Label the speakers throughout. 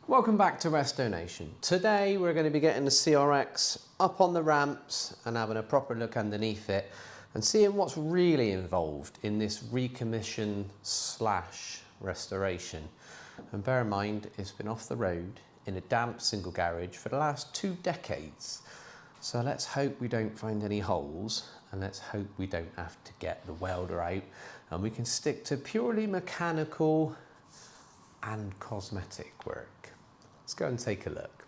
Speaker 1: Welcome back to Resto Nation. Today we're going to be getting the CRX up on the ramps and having a proper look underneath it and seeing what's really involved in this recommission slash restoration. And bear in mind, it's been off the road in a damp single garage for the last 2 decades. So let's hope we don't find any holes, and let's hope we don't have to get the welder out and we can stick to purely mechanical and cosmetic work. Let's go and take a look.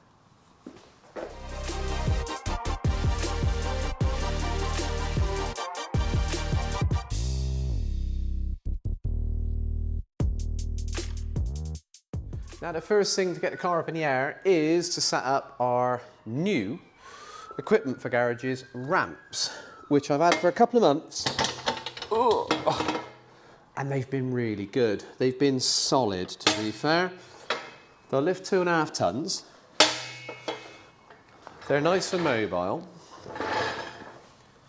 Speaker 1: Now the first thing to get the car up in the air is to set up our new equipment for garages ramps, which I've had for a couple of months. Oh, and they've been really good. They've been solid, to be fair. They'll lift 2.5 tons. They're nice and mobile.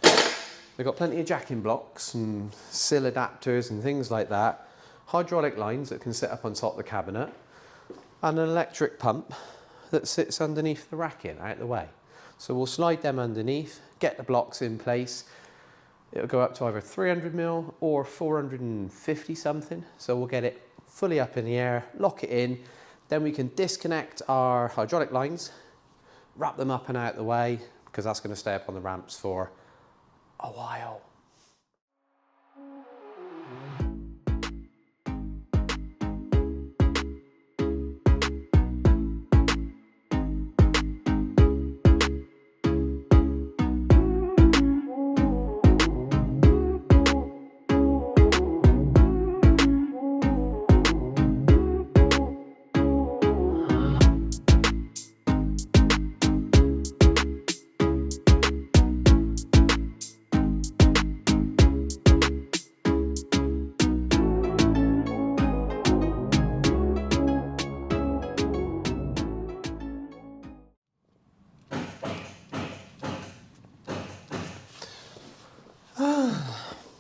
Speaker 1: They've got plenty of jacking blocks and sill adapters and things like that. Hydraulic lines that can sit up on top of the cabinet. And an electric pump that sits underneath the racking out the way. So we'll slide them underneath, get the blocks in place. It'll go up to either 300mm or 450 something. So we'll get it fully up in the air, lock it in. Then we can disconnect our hydraulic lines, wrap them up and out the way, because that's going to stay up on the ramps for a while.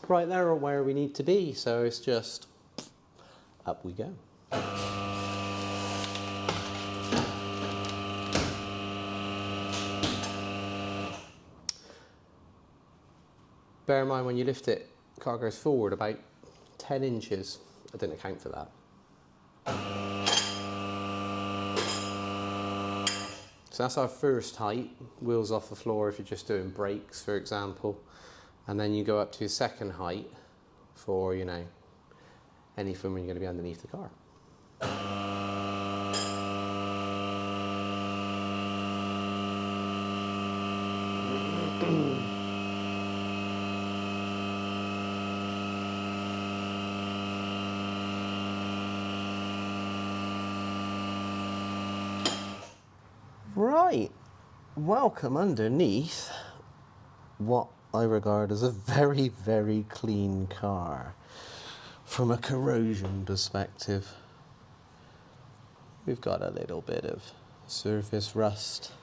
Speaker 1: Right there where we need to be, so it's just up we go. Bear in mind when you lift it, the car goes forward about 10 inches. I didn't account for that. So that's our first height, wheels off the floor if you're just doing brakes, for example. And then you go up to your second height for, you know, anything when you're going to be underneath the car. Right, welcome underneath what I regard as a very, very clean car from a corrosion perspective. We've got a little bit of surface rust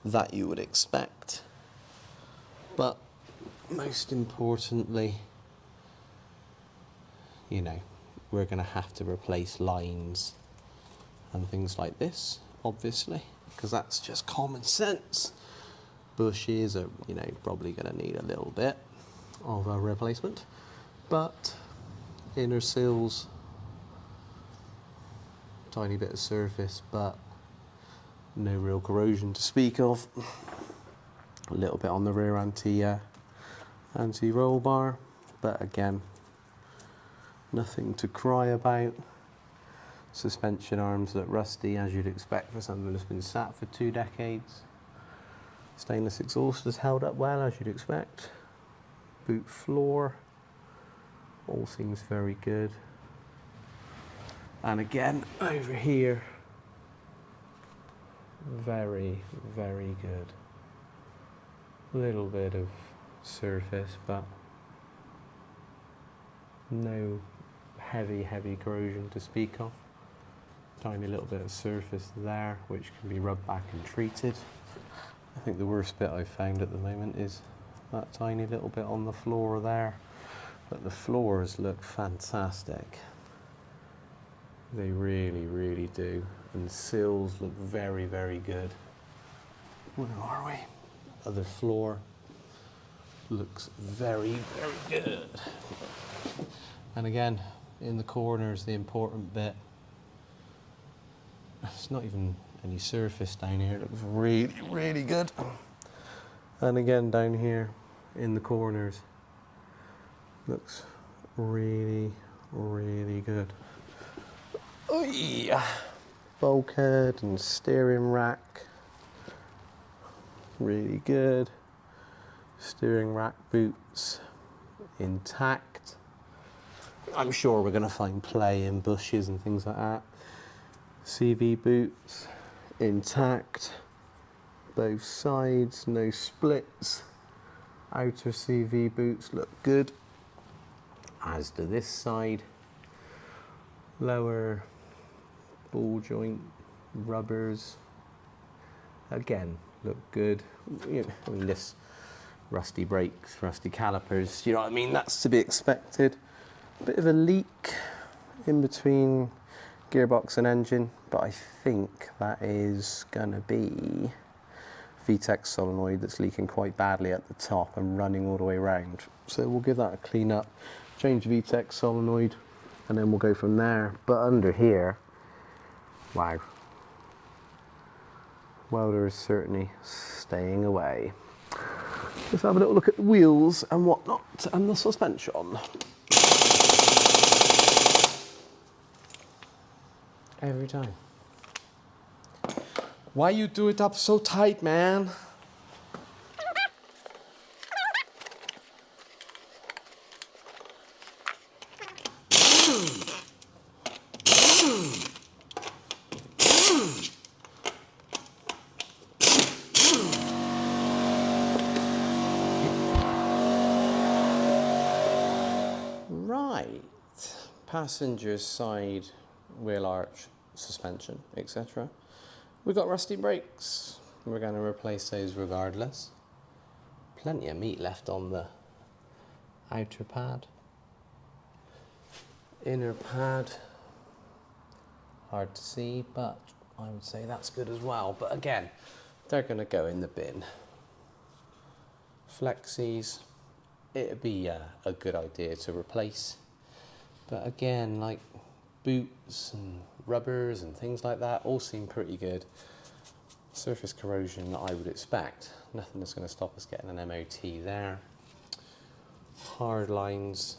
Speaker 1: that you would expect, but most importantly, you know, we're going to have to replace lines and things like this, obviously, because that's just common sense. Bushes are, you know, probably going to need a little bit of a replacement, but inner sills, tiny bit of surface, but no real corrosion to speak of. A little bit on the rear anti-roll bar, but again, nothing to cry about. Suspension arms look rusty, as you'd expect for something that's been sat for 2 decades. Stainless exhaust has held up well, as you'd expect. Boot floor, all seems very good. And again, over here, very, very good. Little bit of surface, but no heavy corrosion to speak of. Tiny little bit of surface there, which can be rubbed back and treated. I think the worst bit I've found at the moment is that tiny little bit on the floor there. But the floors look fantastic. They really, really do. And the sills look very, very good. Where are we? Other floor looks very, very good. And again, in the corners, the important bit. It's not even any surface down here. It looks really, really good. And again, down here in the corners, looks really, really good. Oh yeah. Bulkhead and steering rack, really good. Steering rack boots, intact. I'm sure we're going to find play in bushes and things like that. CV boots, intact. Both sides, no splits. Outer CV boots look good, as do this side. Lower ball joint rubbers, again, look good. You know, I mean, this rusty brakes, rusty calipers, you know what I mean? That's to be expected. Bit of a leak in between gearbox and engine, but I think that is gonna be VTEC solenoid that's leaking quite badly at the top and running all the way around. So we'll give that a clean up, change VTEC solenoid, and then we'll go from there. But under here, wow. Welder is certainly staying away. Let's have a little look at the wheels and whatnot and the suspension. Every time. Why you do it up so tight, man? Right, passenger side wheel arch suspension, etc. We've got rusty brakes. We're going to replace those regardless. Plenty of meat left on the outer pad. Inner pad, hard to see, but I would say that's good as well. But again, they're going to go in the bin. Flexies, it'd be a good idea to replace. But again, like boots and rubbers and things like that all seem pretty good. Surface corrosion that I would expect. Nothing that's going to stop us getting an MOT there. Hard lines,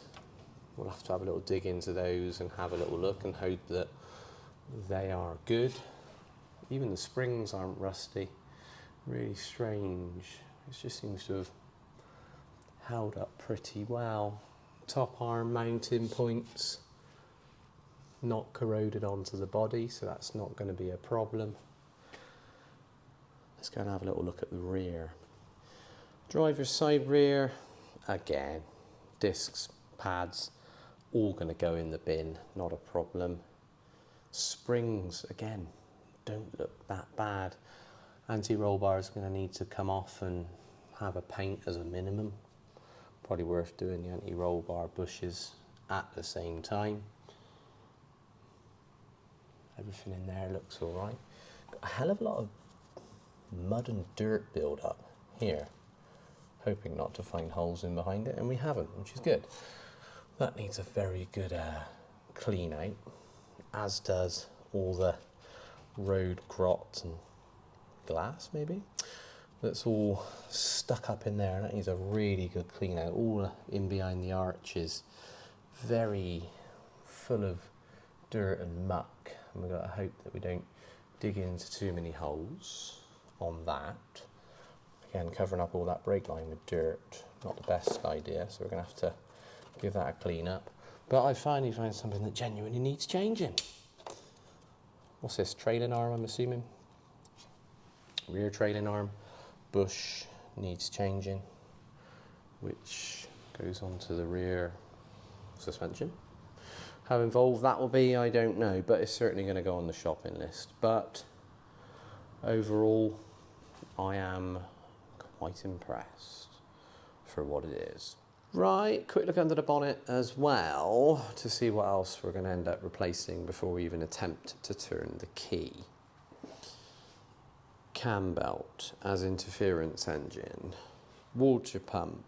Speaker 1: we'll have to have a little dig into those and have a little look and hope that they are good. Even the springs aren't rusty. Really strange. It just seems to have held up pretty well. Top arm mounting points, not corroded onto the body, so that's not going to be a problem. Let's go and have a little look at the rear. Driver's side rear, again, discs, pads, all going to go in the bin, not a problem. Springs, again, don't look that bad. Anti-roll bar is going to need to come off and have a paint as a minimum. Probably worth doing the anti-roll bar bushes at the same time. Everything in there looks all right. Got a hell of a lot of mud and dirt build up here. Hoping not to find holes in behind it, and we haven't, which is good. That needs a very good clean out, as does all the road grot and glass maybe. That's all stuck up in there, and that needs a really good clean out. All in behind the arches, very full of dirt and muck, and we've got to hope that we don't dig into too many holes on that. Again, covering up all that brake line with dirt, not the best idea, so we're going to have to give that a clean up. But I finally found something that genuinely needs changing. What's this, trailing arm, I'm assuming? Rear trailing arm. Bush needs changing, which goes onto the rear suspension. How involved that will be, I don't know, but it's certainly going to go on the shopping list. But overall, I am quite impressed for what it is. Right, quick look under the bonnet as well to see what else we're going to end up replacing before we even attempt to turn the key. Cam belt as interference engine, water pump.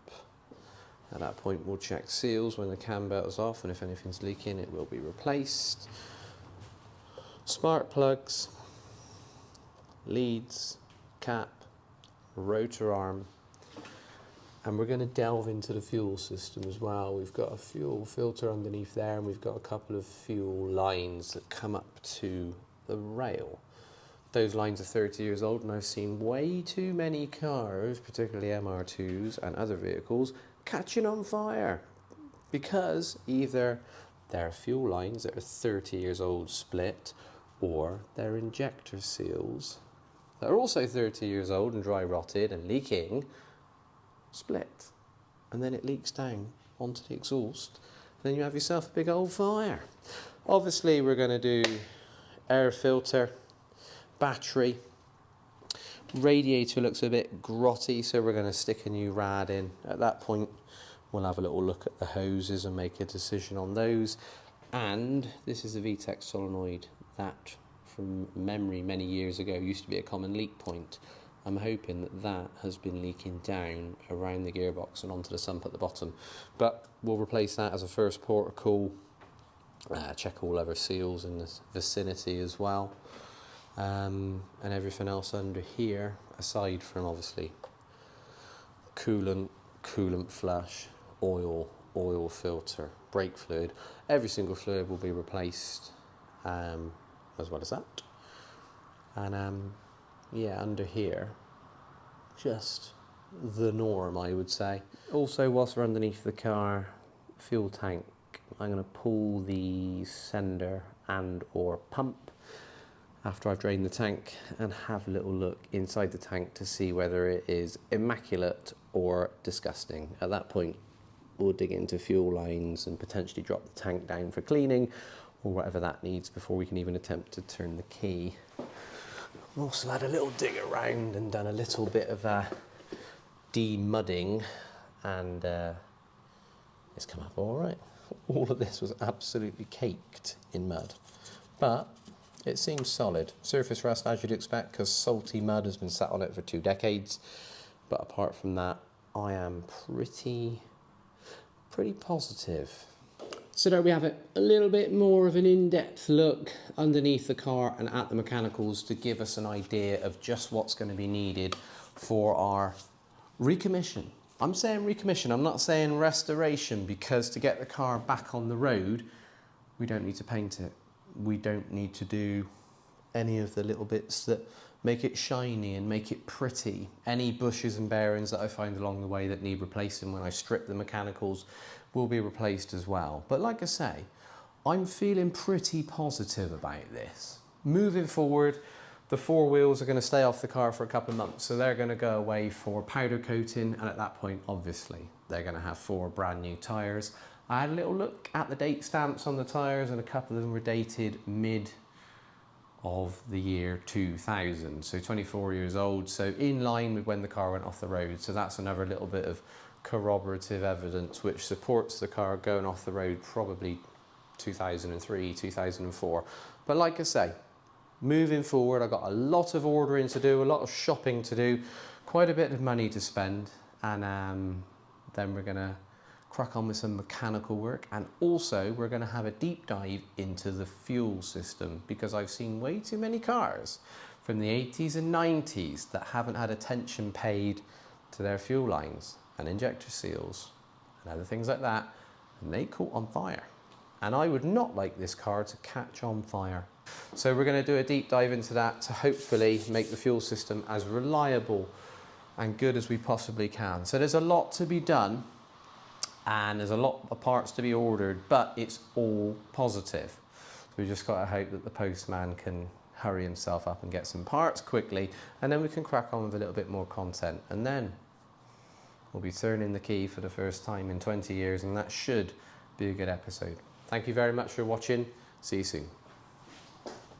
Speaker 1: At that point we'll check seals when the cam belt is off, and if anything's leaking it will be replaced. Spark plugs, leads, cap, rotor arm, and we're going to delve into the fuel system as well. We've got a fuel filter underneath there, and we've got a couple of fuel lines that come up to the rail. Those lines are 30 years old, and I've seen way too many cars, particularly MR2s and other vehicles, catching on fire because either they're fuel lines that are 30 years old split, or they're injector seals that are also 30 years old and dry rotted and leaking, split, and then it leaks down onto the exhaust. Then you have yourself a big old fire. Obviously we're going to do air filter, battery. Radiator looks a bit grotty, so we're going to stick a new rad in. At that point we'll have a little look at the hoses and make a decision on those. And this is a VTEC solenoid that, from memory many years ago, used to be a common leak point. I'm hoping that that has been leaking down around the gearbox and onto the sump at the bottom, but we'll replace that as a first port of call. Check all other seals in the vicinity as well, and everything else under here, aside from obviously coolant flush, oil filter, brake fluid. Every single fluid will be replaced, as well as that. And yeah, under here, just the norm, I would say. Also, whilst we're underneath the car, fuel tank, I'm going to pull the sender and or pump after I've drained the tank and have a little look inside the tank to see whether it is immaculate or disgusting. At that point, we'll dig into fuel lines and potentially drop the tank down for cleaning or whatever that needs before we can even attempt to turn the key. I've also had a little dig around and done a little bit of de-mudding, and it's come up all right. All of this was absolutely caked in mud, but it seems solid. Surface rust, as you'd expect, because salty mud has been sat on it for 2 decades. But apart from that, I am pretty positive. So there we have it, a little bit more of an in-depth look underneath the car and at the mechanicals to give us an idea of just what's going to be needed for our recommission. I'm saying recommission, I'm not saying restoration, because to get the car back on the road, we don't need to paint it. We don't need to do any of the little bits that make it shiny and make it pretty. Any bushes and bearings that I find along the way that need replacing when I strip the mechanicals will be replaced as well. But like I say, I'm feeling pretty positive about this. Moving forward, the 4 wheels are going to stay off the car for a couple of months, so they're going to go away for powder coating, and at that point, obviously, they're going to have 4 brand new tyres. I had a little look at the date stamps on the tyres, and a couple of them were dated mid of the year 2000, so 24 years old, so in line with when the car went off the road. So that's another little bit of corroborative evidence which supports the car going off the road probably 2003, 2004. But like I say, moving forward, I've got a lot of ordering to do, a lot of shopping to do, quite a bit of money to spend, and then we're going to crack on with some mechanical work, and also we're going to have a deep dive into the fuel system, because I've seen way too many cars from the 80s and 90s that haven't had attention paid to their fuel lines and injector seals and other things like that, and they caught on fire. And I would not like this car to catch on fire. So we're going to do a deep dive into that to hopefully make the fuel system as reliable and good as we possibly can. So there's a lot to be done, and there's a lot of parts to be ordered, but it's all positive. So we just got to hope that the postman can hurry himself up and get some parts quickly, and then we can crack on with a little bit more content. And then we'll be turning the key for the first time in 20 years, and that should be a good episode. Thank you very much for watching. See you soon.